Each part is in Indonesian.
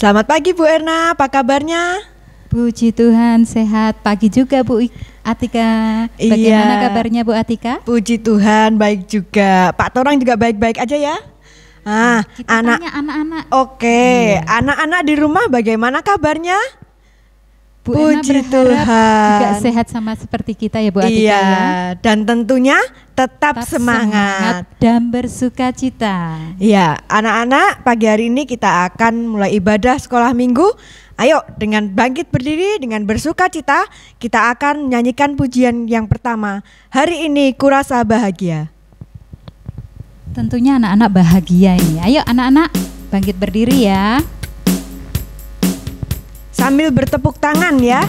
Selamat pagi Bu Erna, apa kabarnya? Puji Tuhan, sehat pagi juga Bu Atika. Bagaimana kabarnya Bu Atika? Puji Tuhan, baik juga. Pak Torang juga baik-baik aja ya? Kita tanya anak-anak. Oke, anak-anak di rumah bagaimana kabarnya? Bu Erna Puji berharap Tuhan juga sehat sama seperti kita ya Bu Atika Iya, ya. dan tentunya tetap semangat dan bersuka cita. Iya, anak-anak, pagi hari ini kita akan mulai ibadah sekolah minggu. Ayo, dengan bangkit berdiri, dengan bersuka cita, kita akan menyanyikan pujian yang pertama. Hari ini kurasa bahagia. Tentunya anak-anak bahagia ini. Ayo anak-anak bangkit berdiri ya. Sambil bertepuk tangan ya.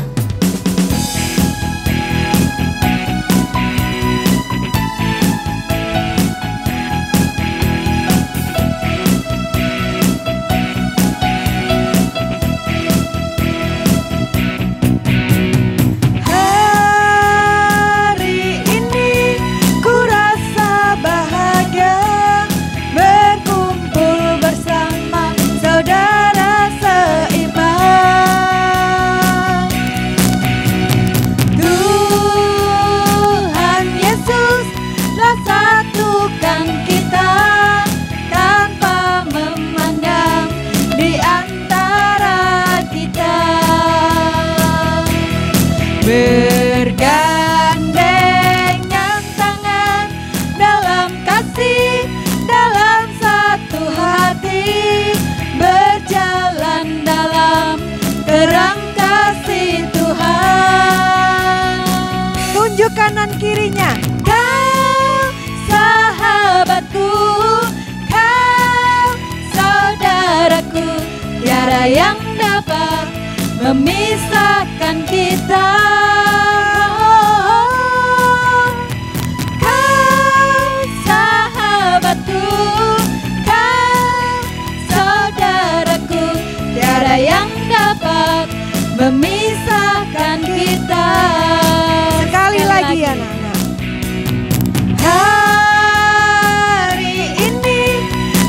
Bergandengan tangan dalam kasih, dalam satu hati, berjalan dalam terang kasih Tuhan. Tunjuk kanan kirinya. Kau sahabatku, kau saudaraku, tiada yang dapat memisahkan kita. Kau sahabatku, kau saudaraku, tiada yang dapat memisahkan kita. Sekali lagi anak-anak. Hari ini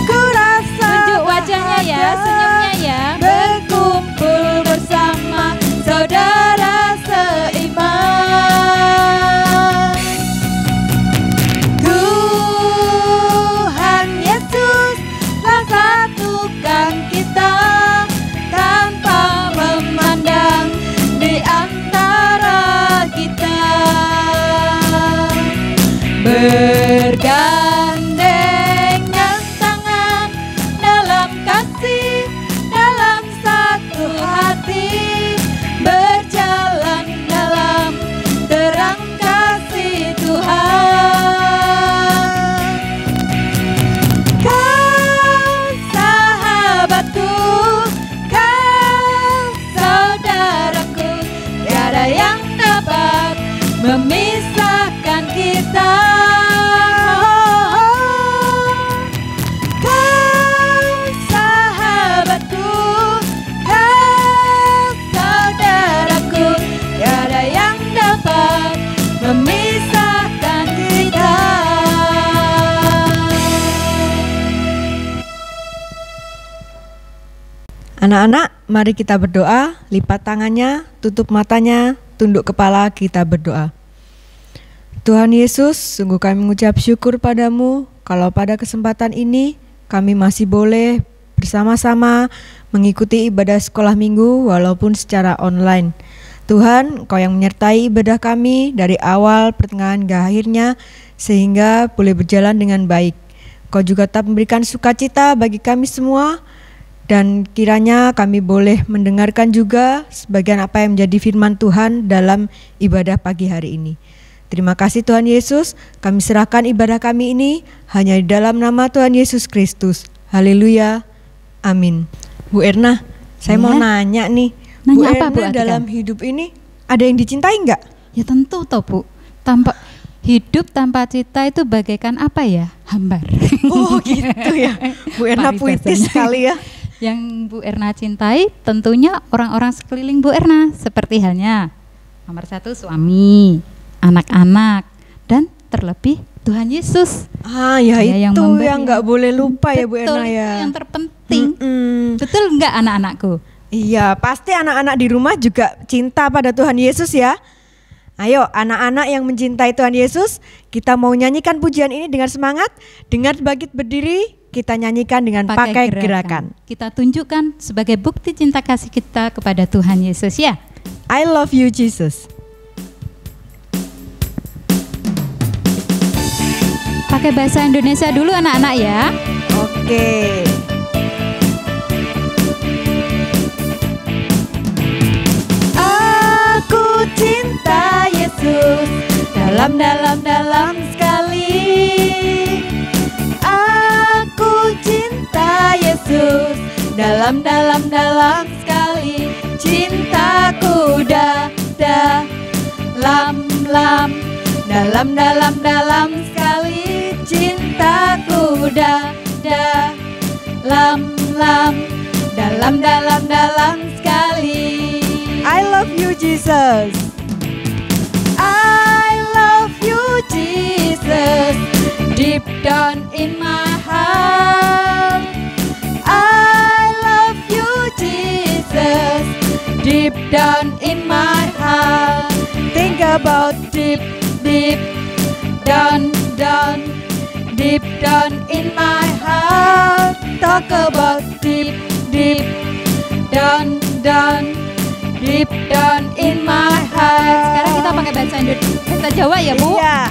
ku rasa Tunjuk wajahnya ya, senyumnya ya. berkumpul bersama saudara seiman. Tuhan Yesus telah satukan kita tanpa memandang di antara kita. Bergandengan tangan dalam kasih, dalam satu hati, berjalan dalam terang kasih Tuhan. Kau sahabatku, kau saudaraku, tiada yang dapat memisahkan kita. Kau sahabatku, kau saudaraku, tiada yang dapat memisahkan kita. Anak-anak, mari kita berdoa. Lipat tangannya, tutup matanya, tunduk kepala, kita berdoa. Tuhan Yesus, sungguh kami mengucap syukur padamu kalau pada kesempatan ini kami masih boleh bersama-sama mengikuti ibadah sekolah minggu walaupun secara online. Tuhan, Kau yang menyertai ibadah kami dari awal, pertengahan, hingga akhirnya sehingga boleh berjalan dengan baik. Kau juga tetap memberikan sukacita bagi kami semua dan kiranya kami boleh mendengarkan juga sebagian apa yang menjadi firman Tuhan dalam ibadah pagi hari ini. Terima kasih Tuhan Yesus, kami serahkan ibadah kami ini hanya di dalam nama Tuhan Yesus Kristus. Haleluya, amin. Bu Erna, saya mau nanya nih. Nanya Bu apa, Erna Bu Atika? dalam hidup ini ada yang dicintai enggak? Ya tentu toh Bu. Hidup tanpa cita itu bagaikan apa ya? Hambar. Oh gitu ya, Bu Erna puitis sekali ya. Yang Bu Erna cintai tentunya orang-orang sekeliling Bu Erna. Seperti halnya nomor 1 suami, anak-anak, dan terlebih Tuhan Yesus. Ah ya, Dia itu yang memberi. yang nggak boleh lupa ya Bu Betul, Erna ya. itu yang terpenting penting. Betul nggak anak-anakku? Iya, pasti anak-anak di rumah juga cinta pada Tuhan Yesus ya. Ayo anak-anak yang mencintai Tuhan Yesus, kita mau nyanyikan pujian ini dengan semangat. Dengan bangkit berdiri, kita nyanyikan dengan pakai gerakan. Kita tunjukkan sebagai bukti cinta kasih kita kepada Tuhan Yesus ya. I love you Jesus. Pakai bahasa Indonesia dulu anak-anak ya. Oke. Aku cinta Yesus dalam sekali. Aku cinta Yesus dalam sekali. Cintaku dalam sekali. Cintaku dalam sekali. I love you Jesus. I love you Jesus, deep down in my heart. I love you Jesus, deep down in my heart. Think about Deep down in my heart. Talk about deep down in my heart. Sekarang kita pakai bahasa Indonesia Jawa ya Bu. Iya.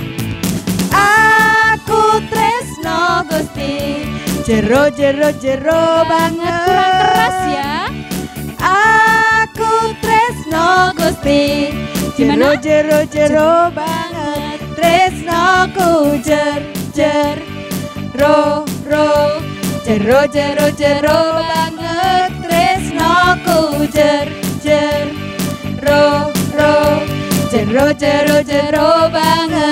Aku tresno Gusti, jero banget. Kurang keras ya. Aku tresno Gusti, Gimana? jero banget. Tresnoku jero banget. Tresnoku jero banget.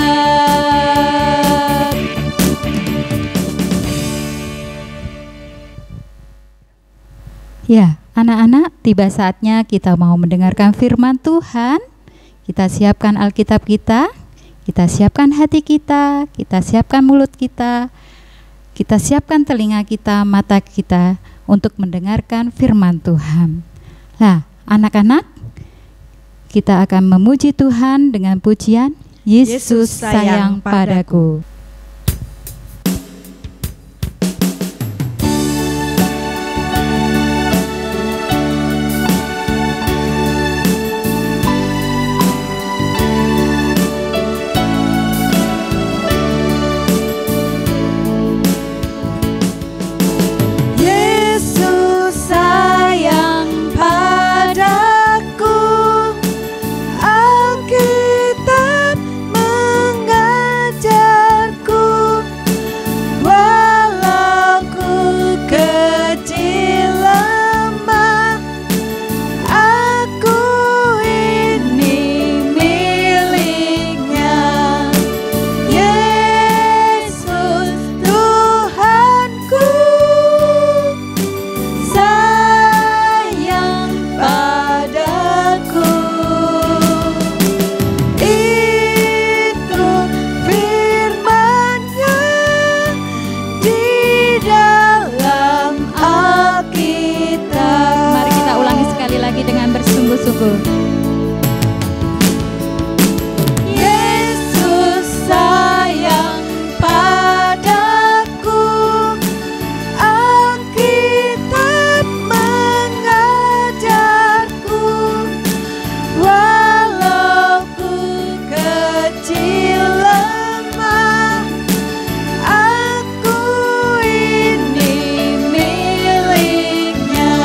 Ya, anak-anak, tiba saatnya kita mau mendengarkan firman Tuhan. Kita siapkan Alkitab kita siapkan hati kita siapkan mulut kita siapkan telinga kita, mata kita untuk mendengarkan firman Tuhan. Nah, anak-anak, kita akan memuji Tuhan dengan pujian Yesus sayang padaku. Yesus sayang padaku, Alkitab mengajarku, walau ku kecil lemah, aku ini miliknya. Yesus Tuhanku sayang padaku. Itu firman-Nya di dalam Alkitab. Mari kita ulangi sekali lagi dengan bersungguh-sungguh. Yesus sayang padaku, Alkitab mengajarku, walau ku kecil lemah, aku ini miliknya.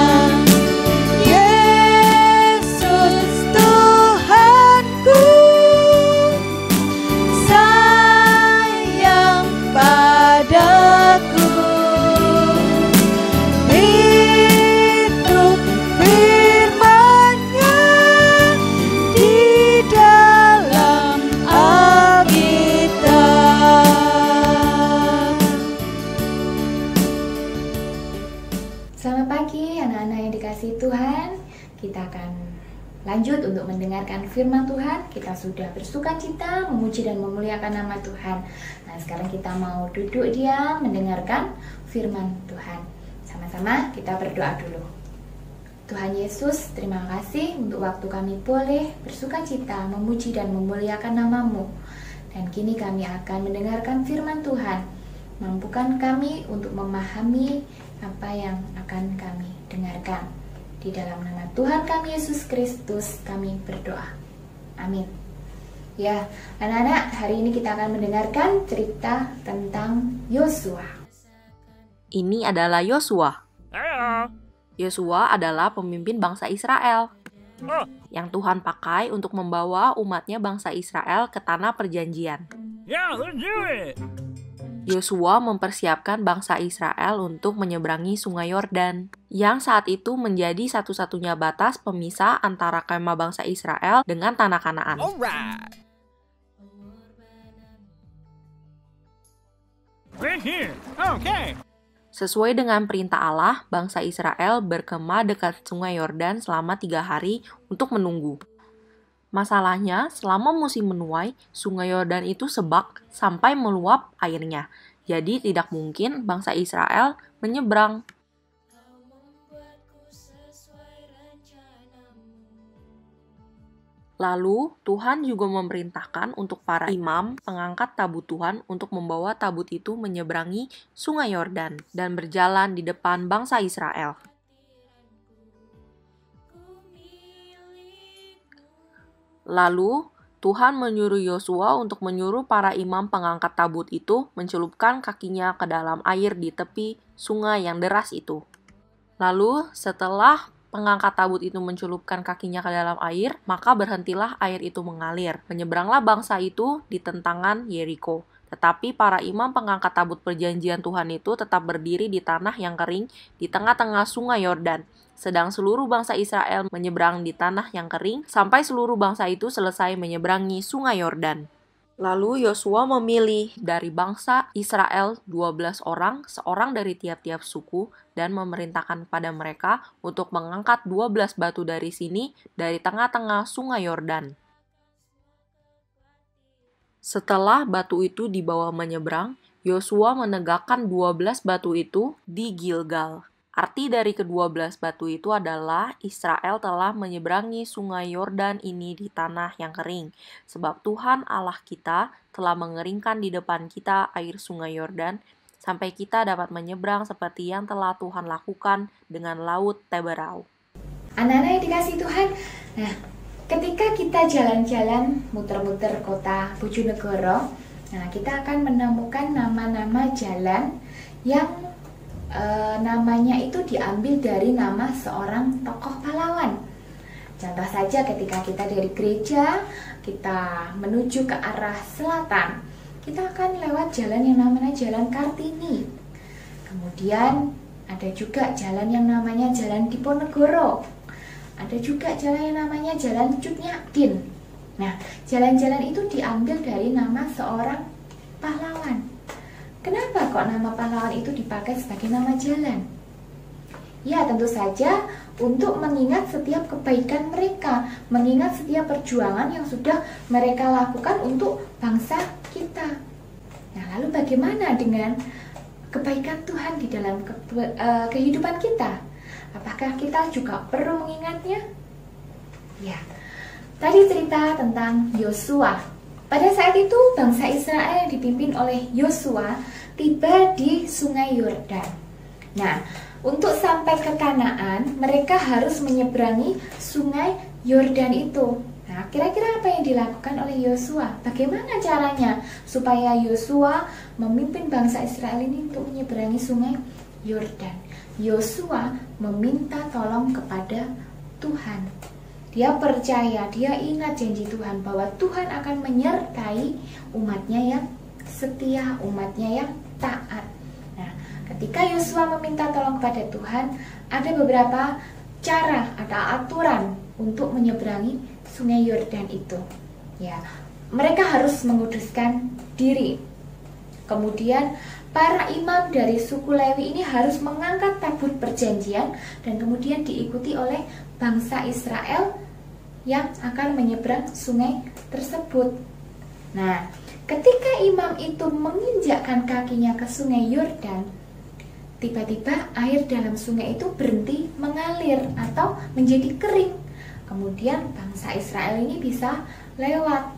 Yesus Tuhanku sayang padaku. Itu firman-Nya di dalam Alkitab. Selamat pagi anak-anak yang dikasihi Tuhan. Kita akan lanjut untuk mendengarkan firman Tuhan. Kita sudah bersukacita memuji dan memuliakan nama Tuhan. Nah, sekarang kita mau duduk diam mendengarkan firman Tuhan. Sama-sama kita berdoa dulu. Tuhan Yesus, terima kasih untuk waktu kami boleh bersukacita, memuji dan memuliakan nama-Mu. Dan kini kami akan mendengarkan firman Tuhan. Mampukan kami untuk memahami apa yang akan kami dengarkan. Di dalam nama Tuhan kami Yesus Kristus kami berdoa. Amin. Ya, anak-anak, hari ini kita akan mendengarkan cerita tentang Yosua. Ini adalah Yosua. Yosua adalah pemimpin bangsa Israel yang Tuhan pakai untuk membawa umatnya bangsa Israel ke tanah perjanjian. Yosua mempersiapkan bangsa Israel untuk menyeberangi sungai Yordan, yang saat itu menjadi satu-satunya batas pemisah antara kemah bangsa Israel dengan tanah Kanaan. Sesuai dengan perintah Allah, bangsa Israel berkemah dekat sungai Yordan selama 3 hari untuk menunggu. Masalahnya, selama musim menuai, sungai Yordan itu sebak sampai meluap airnya. Jadi tidak mungkin bangsa Israel menyeberang. Lalu, Tuhan juga memerintahkan untuk para imam pengangkat tabut Tuhan untuk membawa tabut itu menyeberangi sungai Yordan dan berjalan di depan bangsa Israel. Lalu, Tuhan menyuruh Yosua untuk menyuruh para imam pengangkat tabut itu mencelupkan kakinya ke dalam air di tepi sungai yang deras itu. Lalu, setelah pengangkat tabut itu mencelupkan kakinya ke dalam air, maka berhentilah air itu mengalir. Menyeberanglah bangsa itu di tentangan Yeriko. Tetapi para imam pengangkat tabut perjanjian Tuhan itu tetap berdiri di tanah yang kering di tengah-tengah sungai Yordan. Sedang seluruh bangsa Israel menyeberang di tanah yang kering sampai seluruh bangsa itu selesai menyeberangi sungai Yordan. Lalu Yosua memilih dari bangsa Israel 12 orang, seorang dari tiap-tiap suku, dan memerintahkan pada mereka untuk mengangkat 12 batu dari sini, dari tengah-tengah sungai Yordan. Setelah batu itu dibawa menyeberang, Yosua menegakkan 12 batu itu di Gilgal. Arti dari ke-12 batu itu adalah Israel telah menyeberangi sungai Yordan ini di tanah yang kering. Sebab Tuhan Allah kita telah mengeringkan di depan kita air sungai Yordan, sampai kita dapat menyeberang seperti yang telah Tuhan lakukan dengan laut Teberau. Anak-anak yang dikasihi Tuhan, nah ketika kita jalan-jalan muter-muter kota Bojonegoro, nah kita akan menemukan nama-nama jalan yang namanya itu diambil dari nama seorang tokoh pahlawan. Contoh saja ketika kita dari gereja, kita menuju ke arah selatan, kita akan lewat jalan yang namanya Jalan Kartini. Kemudian ada juga jalan yang namanya Jalan Diponegoro. Ada juga jalan yang namanya Jalan Cut Nyak-din. Nah, jalan-jalan itu diambil dari nama seorang pahlawan. Kenapa kok nama pahlawan itu dipakai sebagai nama jalan? Ya, tentu saja untuk mengingat setiap kebaikan mereka, mengingat setiap perjuangan yang sudah mereka lakukan untuk bangsa kita. Nah, lalu bagaimana dengan kebaikan Tuhan di dalam kehidupan kita? Apakah kita juga perlu mengingatnya? Ya, tadi cerita tentang Yosua. Pada saat itu bangsa Israel yang dipimpin oleh Yosua tiba di sungai Yordan. Nah, untuk sampai ke Kanaan, mereka harus menyeberangi sungai Yordan itu. Nah, kira-kira apa yang dilakukan oleh Yosua? Bagaimana caranya supaya Yosua memimpin bangsa Israel ini untuk menyeberangi sungai Yordan? Yosua meminta tolong kepada Tuhan. Dia percaya, dia ingat janji Tuhan bahwa Tuhan akan menyertai umatnya yang setia, umatnya yang taat. Nah, ketika Yosua meminta tolong kepada Tuhan, ada beberapa cara, ada aturan untuk menyeberangi sungai Yordan itu. Ya, mereka harus menguduskan diri. Kemudian para imam dari suku Lewi ini harus mengangkat tabut perjanjian dan kemudian diikuti oleh bangsa Israel yang akan menyeberang sungai tersebut. Nah, ketika imam itu menginjakkan kakinya ke sungai Yordan, tiba-tiba air dalam sungai itu berhenti mengalir atau menjadi kering. Kemudian bangsa Israel ini bisa lewat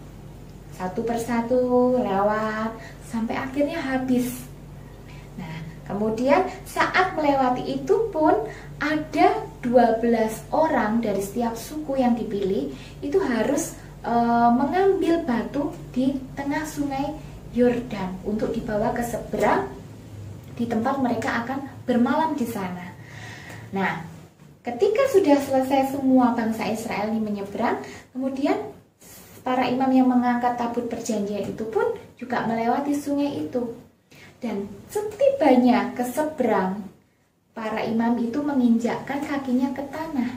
satu persatu, lewat sampai akhirnya habis. Nah, kemudian saat melewati itu pun ada 12 orang dari setiap suku yang dipilih itu harus mengambil batu di tengah sungai Yordan untuk dibawa ke seberang di tempat mereka akan bermalam di sana. Nah, ketika sudah selesai semua bangsa Israel ini menyeberang, kemudian para imam yang mengangkat tabut perjanjian itu pun juga melewati sungai itu. Dan setibanya ke seberang, para imam itu menginjakkan kakinya ke tanah.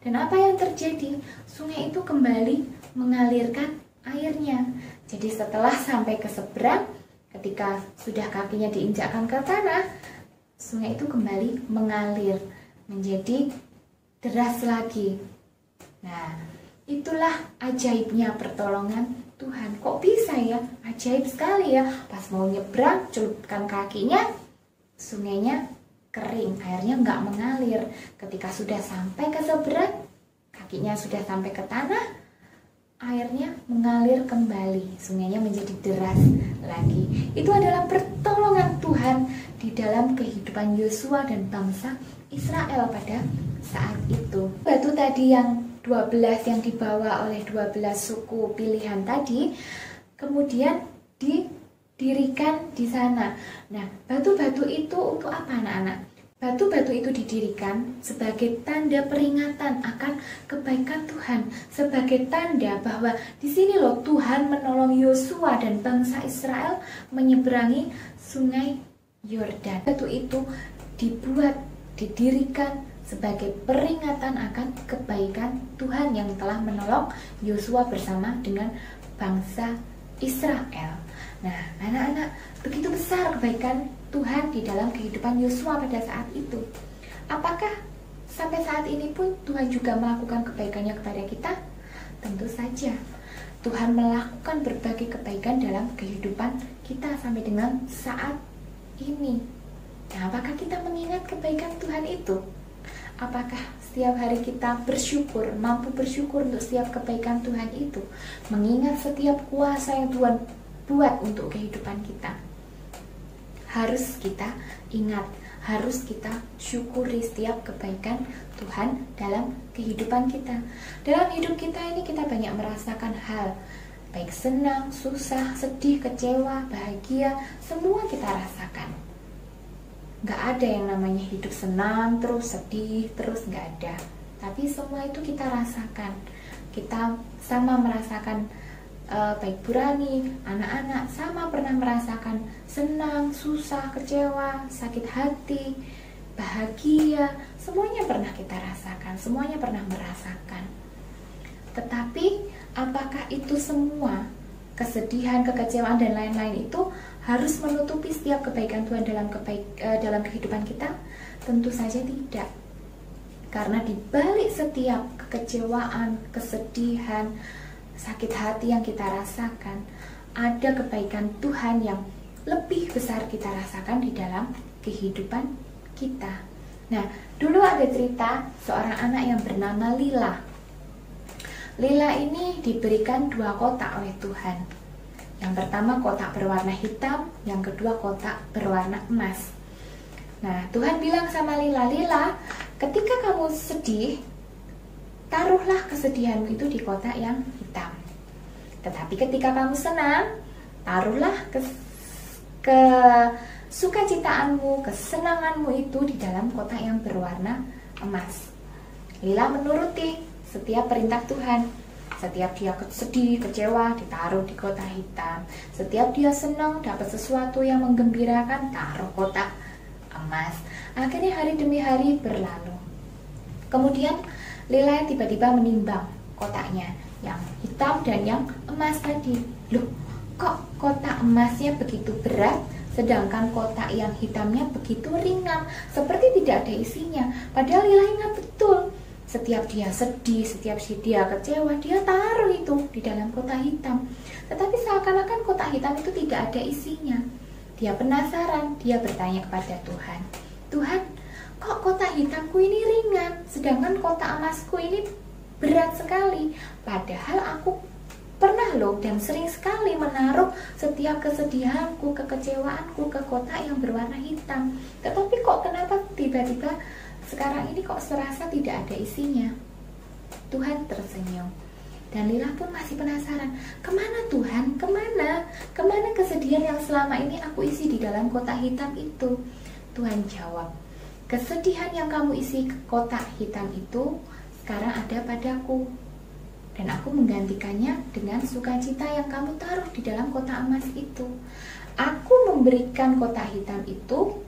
Dan apa yang terjadi? Sungai itu kembali mengalirkan airnya. Jadi setelah sampai ke seberang, ketika sudah kakinya diinjakkan ke tanah, sungai itu kembali mengalir menjadi deras lagi. Nah, itulah ajaibnya pertolongan Tuhan. Kok bisa ya? Ajaib sekali ya. Pas mau nyebrang, celupkan kakinya, sungainya kering, airnya nggak mengalir. Ketika sudah sampai ke seberang, kakinya sudah sampai ke tanah, airnya mengalir kembali, sungainya menjadi deras lagi. Itu adalah pertolongan Tuhan di dalam kehidupan Yosua dan bangsa Israel pada saat itu. Batu tadi yang 12 yang dibawa oleh 12 suku pilihan tadi, kemudian didirikan di sana. Nah, batu-batu itu untuk apa anak-anak? Batu-batu itu didirikan sebagai tanda peringatan akan kebaikan Tuhan, sebagai tanda bahwa di sini loh Tuhan menolong Yosua dan bangsa Israel menyeberangi sungai Yordan. Batu itu didirikan sebagai peringatan akan kebaikan Tuhan yang telah menolong Yosua bersama dengan bangsa Israel. Nah, anak-anak, begitu besar kebaikan Tuhan di dalam kehidupan Yosua pada saat itu. Apakah sampai saat ini pun Tuhan juga melakukan kebaikannya kepada kita? Tentu saja. Tuhan melakukan berbagai kebaikan dalam kehidupan kita sampai dengan saat ini. Nah, apakah kita mengingat kebaikan Tuhan itu? Apakah setiap hari kita bersyukur, mampu bersyukur untuk setiap kebaikan Tuhan itu? Mengingat setiap kuasa yang Tuhan buat untuk kehidupan kita. Harus kita ingat, harus kita syukuri setiap kebaikan Tuhan dalam kehidupan kita. Dalam hidup kita ini kita banyak merasakan hal, baik senang, susah, sedih, kecewa, bahagia, semua kita rasakan. Gak ada yang namanya hidup senang, terus sedih, terus gak ada. Tapi semua itu kita rasakan. Kita sama merasakan baik Burani, anak-anak sama pernah merasakan senang, susah, kecewa, sakit hati, bahagia, semuanya pernah kita rasakan, semuanya pernah merasakan. Tetapi apakah itu semua kesedihan, kekecewaan dan lain-lain itu harus menutupi setiap kebaikan Tuhan dalam kehidupan kita? Tentu saja tidak. Karena di balik setiap kekecewaan, kesedihan, sakit hati yang kita rasakan, ada kebaikan Tuhan yang lebih besar kita rasakan di dalam kehidupan kita. Nah, dulu ada cerita seorang anak yang bernama Lila. Lila ini diberikan 2 kotak oleh Tuhan. Yang pertama kotak berwarna hitam, yang kedua kotak berwarna emas. Nah, Tuhan bilang sama Lila, Lila, ketika kamu sedih, taruhlah kesedihanmu itu di kotak yang hitam. Tetapi ketika kamu senang, taruhlah sukacitaanmu, kesenanganmu itu di dalam kotak yang berwarna emas. Lila menuruti setiap perintah Tuhan. Setiap dia sedih, kecewa, ditaruh di kotak hitam. Setiap dia senang, dapat sesuatu yang menggembirakan, taruh kotak emas. Akhirnya hari demi hari berlalu. Kemudian Lila tiba-tiba menimbang kotaknya, yang hitam dan yang emas tadi. Loh, kok kotak emasnya begitu berat, sedangkan kotak yang hitamnya begitu ringan, seperti tidak ada isinya. Padahal Lila ingat betul, setiap dia sedih, setiap dia kecewa, dia taruh itu di dalam kotak hitam. Tetapi seakan-akan kotak hitam itu tidak ada isinya. Dia penasaran, dia bertanya kepada Tuhan, Tuhan, kok kotak hitamku ini ringan, sedangkan kotak emasku ini berat sekali. Padahal aku pernah loh dan sering sekali menaruh setiap kesedihanku, kekecewaanku ke kotak yang berwarna hitam. Tetapi kok kenapa tiba-tiba sekarang ini kok serasa tidak ada isinya? Tuhan tersenyum. Dan Lila pun masih penasaran, kemana Tuhan? Kemana? Kemana kesedihan yang selama ini aku isi di dalam kotak hitam itu? Tuhan jawab, kesedihan yang kamu isi ke kotak hitam itu sekarang ada padaku. Dan aku menggantikannya dengan sukacita yang kamu taruh di dalam kotak emas itu. Aku memberikan kotak hitam itu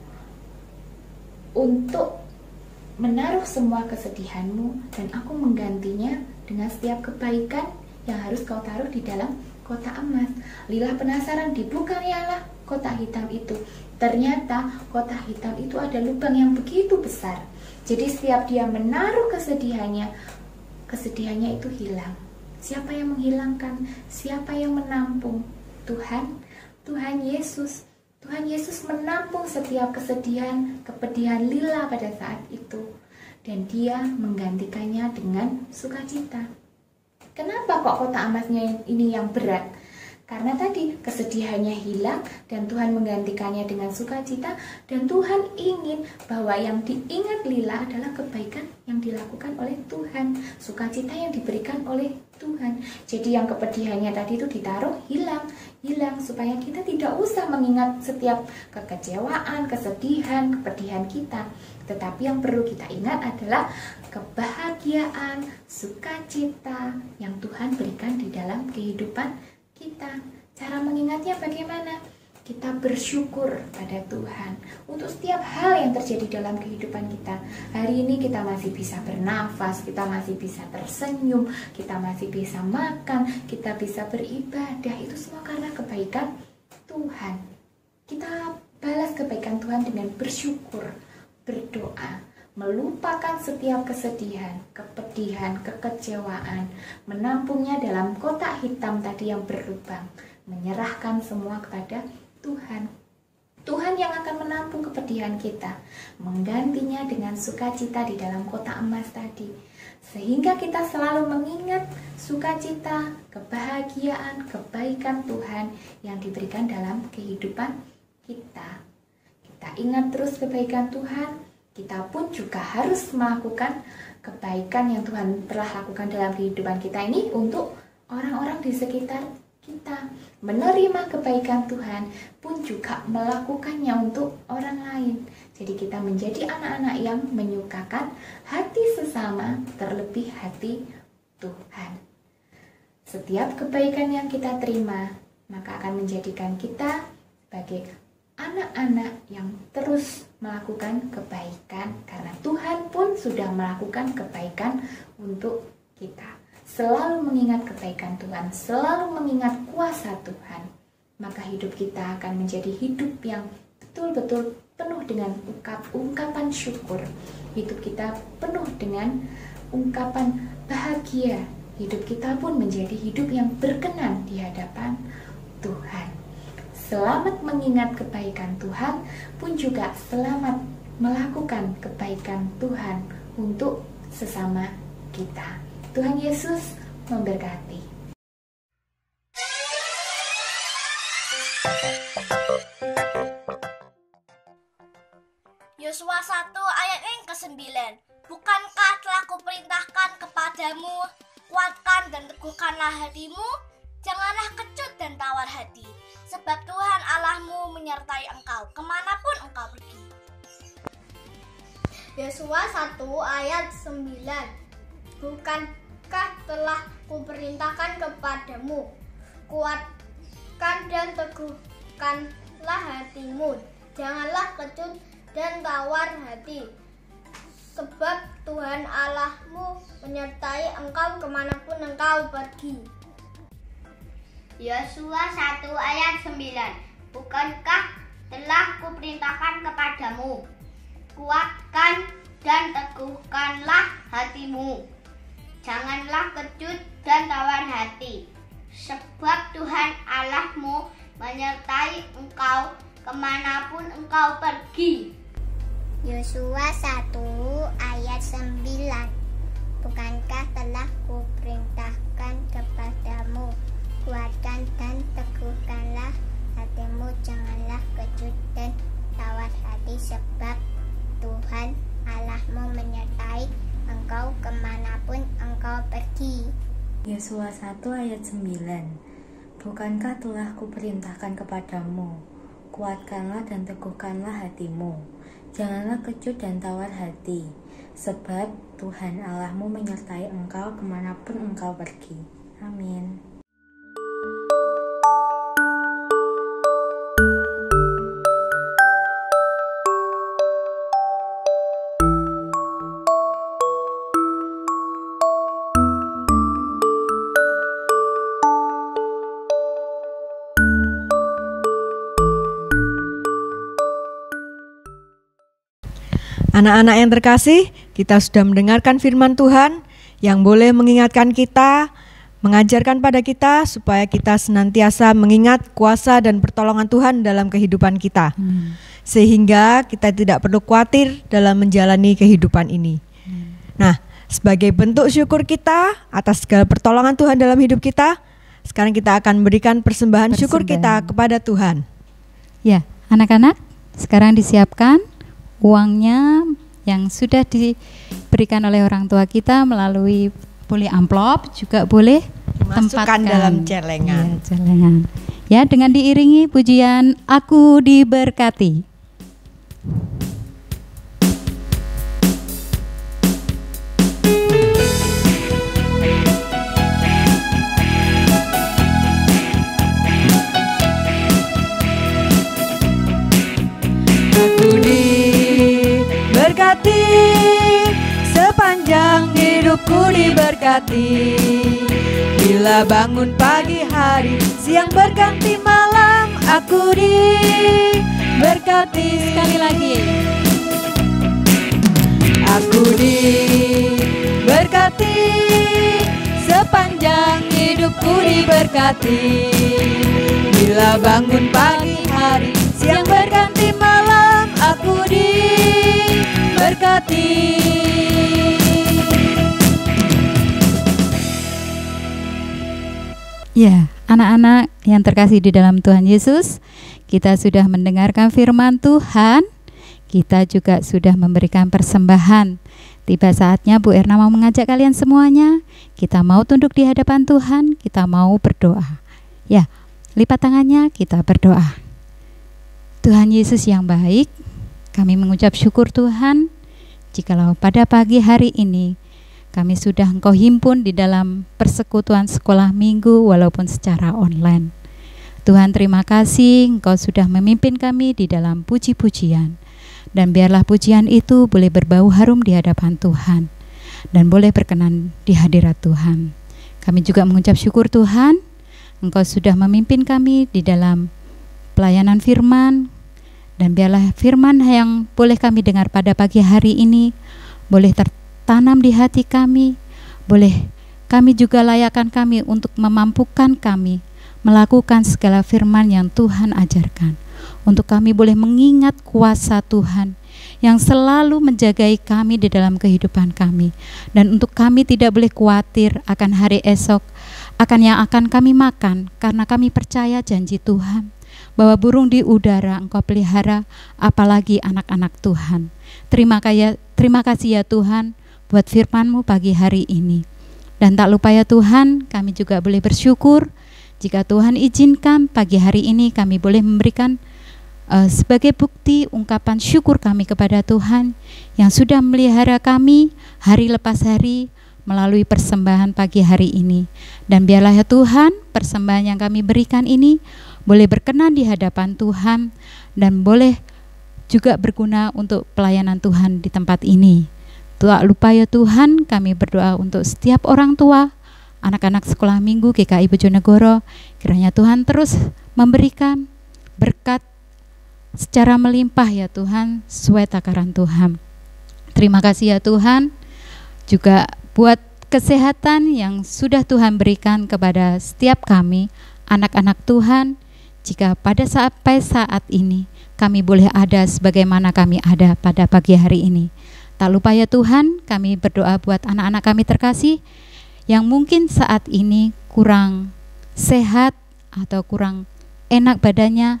untuk menaruh semua kesedihanmu, dan aku menggantinya dengan setiap kebaikan yang harus kau taruh di dalam kotak emas. Lila penasaran, dibukalah kotak hitam itu. Ternyata kotak hitam itu ada lubang yang begitu besar. Jadi setiap dia menaruh kesedihannya itu hilang. Siapa yang menghilangkan? Siapa yang menampung? Tuhan Yesus. Tuhan Yesus menampung setiap kesedihan, kepedihan Lila pada saat itu. Dan dia menggantikannya dengan sukacita. Kenapa kok kotak emasnya ini yang berat? Karena tadi kesedihannya hilang dan Tuhan menggantikannya dengan sukacita. Dan Tuhan ingin bahwa yang diingat Lila adalah kebaikan yang dilakukan oleh Tuhan, sukacita yang diberikan oleh Tuhan. Jadi yang kepedihannya tadi itu ditaruh hilang supaya kita tidak usah mengingat setiap kekecewaan, kesedihan, kepedihan kita. Tetapi yang perlu kita ingat adalah kebahagiaan, sukacita yang Tuhan berikan di dalam kehidupan kita. Cara mengingatnya bagaimana? Kita bersyukur pada Tuhan untuk setiap hal yang terjadi dalam kehidupan kita. Hari ini kita masih bisa bernafas, kita masih bisa tersenyum, kita masih bisa makan, kita bisa beribadah. Itu semua karena kebaikan Tuhan. Kita balas kebaikan Tuhan dengan bersyukur, berdoa, melupakan setiap kesedihan, kepedihan, kekecewaan, menampungnya dalam kotak hitam tadi yang berlubang, menyerahkan semua kepada Tuhan. Tuhan yang akan menampung kepedihan kita, menggantinya dengan sukacita di dalam kotak emas tadi. Sehingga kita selalu mengingat sukacita, kebahagiaan, kebaikan Tuhan yang diberikan dalam kehidupan kita. Kita ingat terus kebaikan Tuhan, kita pun juga harus melakukan kebaikan yang Tuhan telah lakukan dalam kehidupan kita ini untuk orang-orang di sekitar kita. Menerima kebaikan Tuhan pun juga melakukannya untuk orang lain. Jadi kita menjadi anak-anak yang menyukakan hati sesama, terlebih hati Tuhan. Setiap kebaikan yang kita terima, maka akan menjadikan kita sebagai anak-anak yang terus melakukan kebaikan, karena Tuhan pun sudah melakukan kebaikan untuk kita. Selalu mengingat kebaikan Tuhan, selalu mengingat kuasa Tuhan, maka hidup kita akan menjadi hidup yang betul-betul penuh dengan ungkapan syukur. Hidup kita penuh dengan ungkapan bahagia. Hidup kita pun menjadi hidup yang berkenan di hadapan Tuhan. Selamat mengingat kebaikan Tuhan, pun juga selamat melakukan kebaikan Tuhan untuk sesama kita. Tuhan Yesus memberkati. Yosua 1 ayat yang ke-9. Bukankah telah kuperintahkan kepadamu, kuatkan dan teguhkanlah hatimu, janganlah kecut dan tawar hati, sebab Tuhan Allahmu menyertai engkau kemanapun engkau pergi. Yosua 1 ayat 9. Bukankah telah kuperintahkan kepadamu, kuatkan dan teguhkanlah hatimu, janganlah kecut dan tawar hati, sebab Tuhan Allahmu menyertai engkau kemanapun engkau pergi. Yosua 1 ayat 9. Bukankah telah kuperintahkan kepadamu, kuatkan dan teguhkanlah hatimu, janganlah kecut dan tawar hati, sebab Tuhan Allahmu menyertai engkau kemanapun engkau pergi. Yosua 1 ayat 9. Bukankah telah kuperintahkan kepadamu, kuatkan dan teguhkanlah hatimu, janganlah kecut dan tawar hati, sebab Tuhan Allahmu menyertai engkau kemanapun engkau pergi. Yosua 1 ayat 9. Bukankah telah kuperintahkan kepadamu, kuatkanlah dan teguhkanlah hatimu, janganlah kecut dan tawar hati, sebab Tuhan Allahmu menyertai engkau kemanapun engkau pergi. Amin. Anak-anak yang terkasih, kita sudah mendengarkan firman Tuhan yang boleh mengingatkan kita, mengajarkan pada kita supaya kita senantiasa mengingat kuasa dan pertolongan Tuhan dalam kehidupan kita. Sehingga kita tidak perlu khawatir dalam menjalani kehidupan ini. Nah, sebagai bentuk syukur kita atas segala pertolongan Tuhan dalam hidup kita, sekarang kita akan memberikan persembahan syukur kita kepada Tuhan. Ya, anak-anak, sekarang disiapkan uangnya yang sudah diberikan oleh orang tua kita melalui boleh amplop, juga boleh Masukkan dalam celengan. Ya, celengan. Ya, dengan diiringi pujian Aku Diberkati. Diberkati, sepanjang hidupku diberkati. Bila bangun pagi hari, siang berganti malam, aku diberkati. Sekali lagi. Aku diberkati, sepanjang hidupku diberkati. Bila bangun pagi hari, siang berganti malam, aku diberkati. Ya, anak-anak yang terkasih di dalam Tuhan Yesus, kita sudah mendengarkan firman Tuhan, kita juga sudah memberikan persembahan. Tiba saatnya Bu Erna mau mengajak kalian semuanya, kita mau tunduk di hadapan Tuhan, kita mau berdoa. Ya, lipat tangannya, kita berdoa. Tuhan Yesus yang baik, kami mengucap syukur Tuhan, jikalau pada pagi hari ini kami sudah Engkau himpun di dalam persekutuan sekolah minggu walaupun secara online. Tuhan, terima kasih Engkau sudah memimpin kami di dalam puji-pujian. Dan biarlah pujian itu boleh berbau harum di hadapan Tuhan dan boleh berkenan di hadirat Tuhan. Kami juga mengucap syukur Tuhan, Engkau sudah memimpin kami di dalam pelayanan firman. Dan biarlah firman yang boleh kami dengar pada pagi hari ini boleh tertanam di hati kami, boleh kami juga layakkan kami untuk memampukan kami melakukan segala firman yang Tuhan ajarkan. Untuk kami boleh mengingat kuasa Tuhan yang selalu menjagai kami di dalam kehidupan kami. Dan untuk kami tidak boleh khawatir akan hari esok, akan yang akan kami makan, karena kami percaya janji Tuhan bahwa burung di udara Engkau pelihara, apalagi anak-anak Tuhan. Terima kasih ya Tuhan buat firman-Mu pagi hari ini. Dan tak lupa ya Tuhan, kami juga boleh bersyukur jika Tuhan izinkan pagi hari ini kami boleh memberikan sebagai bukti ungkapan syukur kami kepada Tuhan yang sudah melihara kami hari lepas hari melalui persembahan pagi hari ini. Dan biarlah ya Tuhan, persembahan yang kami berikan ini boleh berkenan di hadapan Tuhan dan boleh juga berguna untuk pelayanan Tuhan di tempat ini. Tak lupa ya Tuhan, kami berdoa untuk setiap orang tua, anak-anak sekolah minggu GKI Bojonegoro. Kiranya Tuhan terus memberikan berkat secara melimpah ya Tuhan, sesuai takaran Tuhan. Terima kasih ya Tuhan, juga buat kesehatan yang sudah Tuhan berikan kepada setiap kami, anak-anak Tuhan, jika sampai saat ini kami boleh ada sebagaimana kami ada pada pagi hari ini. Tak lupa ya Tuhan, kami berdoa buat anak-anak kami terkasih yang mungkin saat ini kurang sehat atau kurang enak badannya.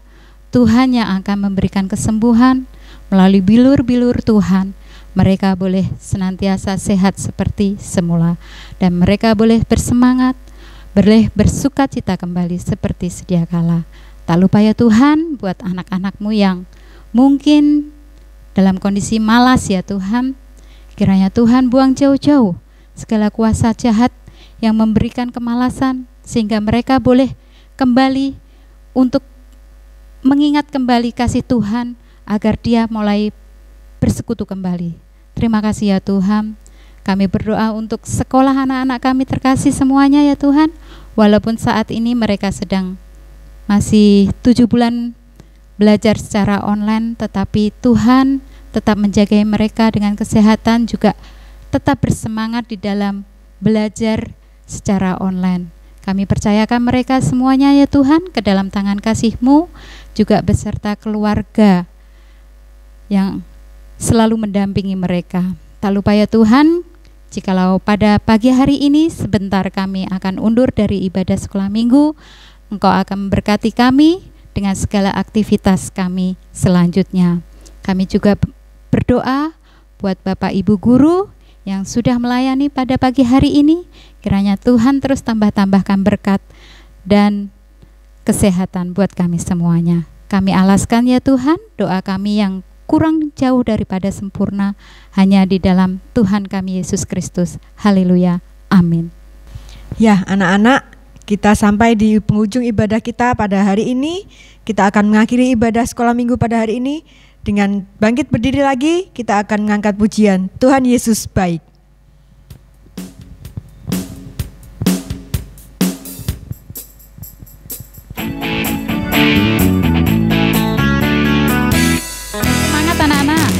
Tuhan yang akan memberikan kesembuhan melalui bilur-bilur Tuhan. Mereka boleh senantiasa sehat seperti semula, dan mereka boleh bersemangat, boleh bersuka cita kembali seperti sedia kala. Tak lupa ya Tuhan buat anak-anak-Mu yang mungkin dalam kondisi malas ya Tuhan. Kiranya Tuhan buang jauh-jauh segala kuasa jahat yang memberikan kemalasan, sehingga mereka boleh kembali untuk mengingat kembali kasih Tuhan agar dia mulai bersekutu kembali. Terima kasih ya Tuhan. Kami berdoa untuk sekolah anak-anak kami terkasih semuanya ya Tuhan. Walaupun saat ini mereka sedang masih 7 bulan belajar secara online, tetapi Tuhan tetap menjaga mereka dengan kesehatan, juga tetap bersemangat di dalam belajar secara online. Kami percayakan mereka semuanya ya Tuhan ke dalam tangan kasih-Mu, juga beserta keluarga yang selalu mendampingi mereka. Tak lupa ya Tuhan, jikalau pada pagi hari ini sebentar kami akan undur dari ibadah sekolah minggu, Engkau akan memberkati kami dengan segala aktivitas kami selanjutnya. Kami juga berdoa buat Bapak Ibu Guru yang sudah melayani pada pagi hari ini. Kiranya Tuhan terus tambahkan berkat dan kesehatan buat kami semuanya. Kami alaskan ya Tuhan doa kami yang kurang jauh daripada sempurna hanya di dalam Tuhan kami Yesus Kristus. Haleluya. Amin. Ya anak-anak, kita sampai di penghujung ibadah kita pada hari ini. Kita akan mengakhiri ibadah sekolah minggu pada hari ini dengan bangkit berdiri lagi. Kita akan mengangkat pujian Tuhan Yesus baik. Semangat anak-anak.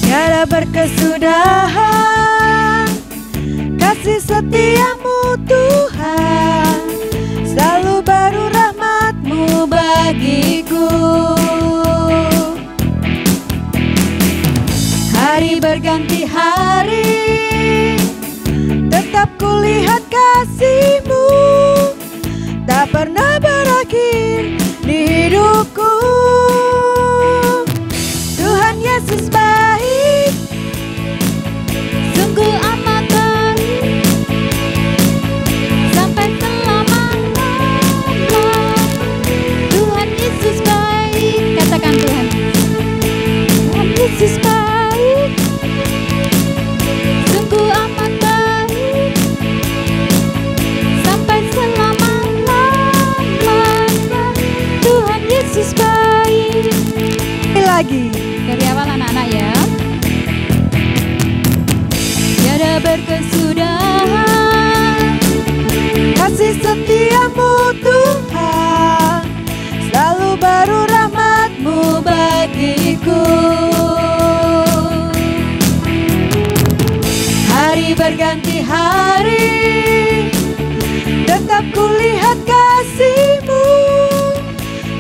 Tiada berkesudahan kasih setiamu Tuhan, selalu baru rahmat-Mu bagiku. Hari berganti hari, tetap kulihat kasih-Mu, tak pernah berakhir di hidupku. Tuhan Yesus baik, sungguh amat baik, sampai selama-lamanya. Tuhan Yesus baik, katakan Tuhan. Tuhan Yesus baik, sungguh amat baik, sampai selama-lamanya. Tuhan Yesus baik. Lagi Dari awal anak-anak ya. tiada berkesudahan kasih setiamu Tuhan, selalu baru rahmat-Mu bagiku. Hari berganti hari, tetap kulihat kasih-Mu,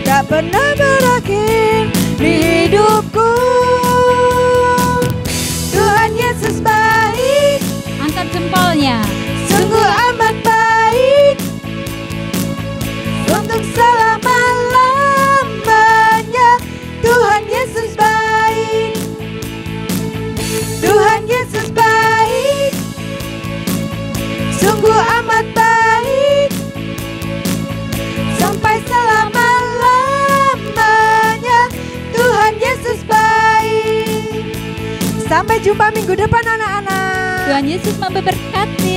tak pernah berakhir di hidupku. Tuhan Yesus baik, Angkat jempolnya. sungguh amat baik, untuk selama-lamanya. Tuhan Yesus baik, Tuhan Yesus baik, sungguh amat baik, sampai selama-lamanya. Tuhan Yesus baik. Sampai jumpa minggu depan anak-anak. Tuhan Yesus memberkati.